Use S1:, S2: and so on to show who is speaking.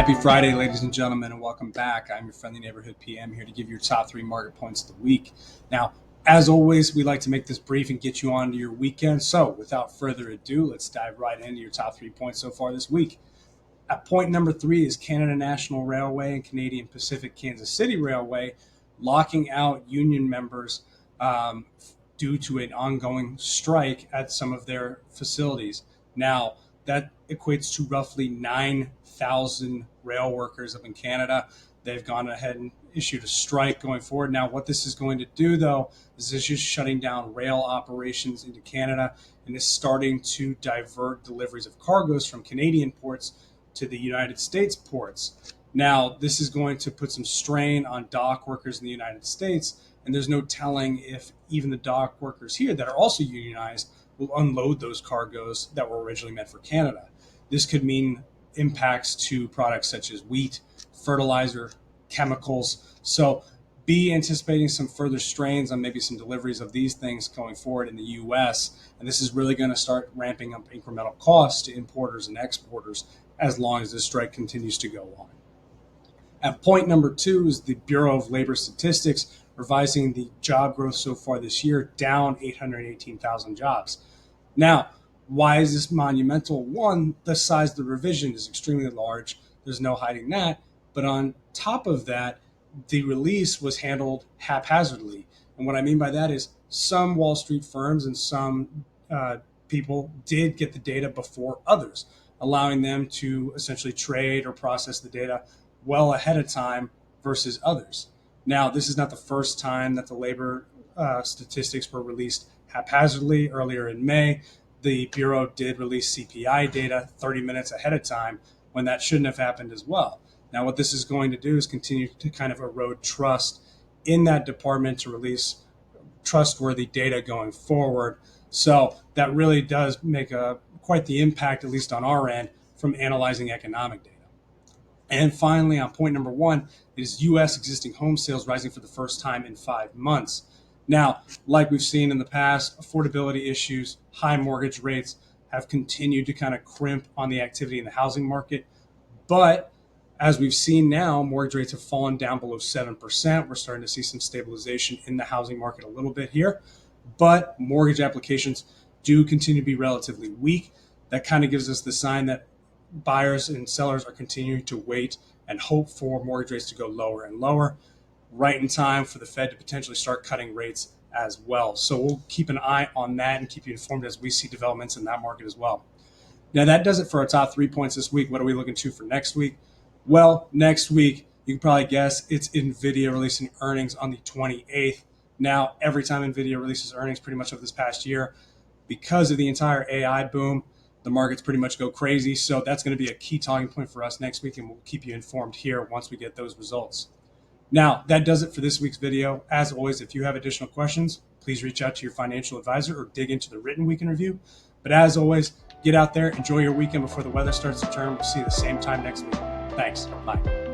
S1: Happy Friday, ladies and gentlemen, and welcome back. I'm your friendly neighborhood PM here to give you your top 3 market points of the week. Now, as always, we like to make this brief and get you on to your weekend. So without further ado, let's dive right into your top 3 points so far this week. At point number 3 is Canada National Railway and Canadian Pacific Kansas City Railway locking out union members due to an ongoing strike at some of their facilities. Now, that equates to roughly 9,000 rail workers up in Canada. They've gone ahead and issued a strike going forward. Now, what this is going to do, though, is this just shutting down rail operations into Canada and is starting to divert deliveries of cargoes from Canadian ports to the United States ports. Now, this is going to put some strain on dock workers in the United States, and there's no telling if even the dock workers here that are also unionized will unload those cargoes that were originally meant for Canada. This could mean impacts to products such as wheat, fertilizer, chemicals. So be anticipating some further strains on maybe some deliveries of these things going forward in the U.S. And this is really going to start ramping up incremental costs to importers and exporters as long as this strike continues to go on. At point number 2 is the Bureau of Labor Statistics revising the job growth so far this year down 818,000 jobs. Now, why is this monumental? One, the size of the revision is extremely large. There's no hiding that. But on top of that, the release was handled haphazardly. And what I mean by that is some Wall Street firms and some people did get the data before others, allowing them to essentially trade or process the data well ahead of time versus others. Now, this is not the first time that the labor statistics were released haphazardly. Earlier in May, the Bureau did release CPI data 30 minutes ahead of time when that shouldn't have happened as well. Now, what this is going to do is continue to kind of erode trust in that department to release trustworthy data going forward. So that really does make quite the impact, at least on our end, from analyzing economic data. And finally, on point number 1, is U.S. existing home sales rising for the first time in 5 months. Now, like we've seen in the past, affordability issues, high mortgage rates have continued to kind of crimp on the activity in the housing market. But as we've seen now, mortgage rates have fallen down below 7%. We're starting to see some stabilization in the housing market a little bit here. But mortgage applications do continue to be relatively weak. That kind of gives us the sign that buyers and sellers are continuing to wait and hope for mortgage rates to go lower and lower, right in time for the Fed to potentially start cutting rates as well. So we'll keep an eye on that and keep you informed as we see developments in that market as well. Now, that does it for our top 3 points this week. What are we looking to for next week? Well, next week, you can probably guess it's NVIDIA releasing earnings on the 28th. Now, every time NVIDIA releases earnings pretty much over this past year, because of the entire AI boom, the markets pretty much go crazy. So that's going to be a key talking point for us next week, and we'll keep you informed here once we get those results. Now, that does it for this week's video. As always, if you have additional questions, please reach out to your financial advisor or dig into the written weekend review. But as always, get out there, enjoy your weekend before the weather starts to turn. We'll see you the same time next week. Thanks. Bye.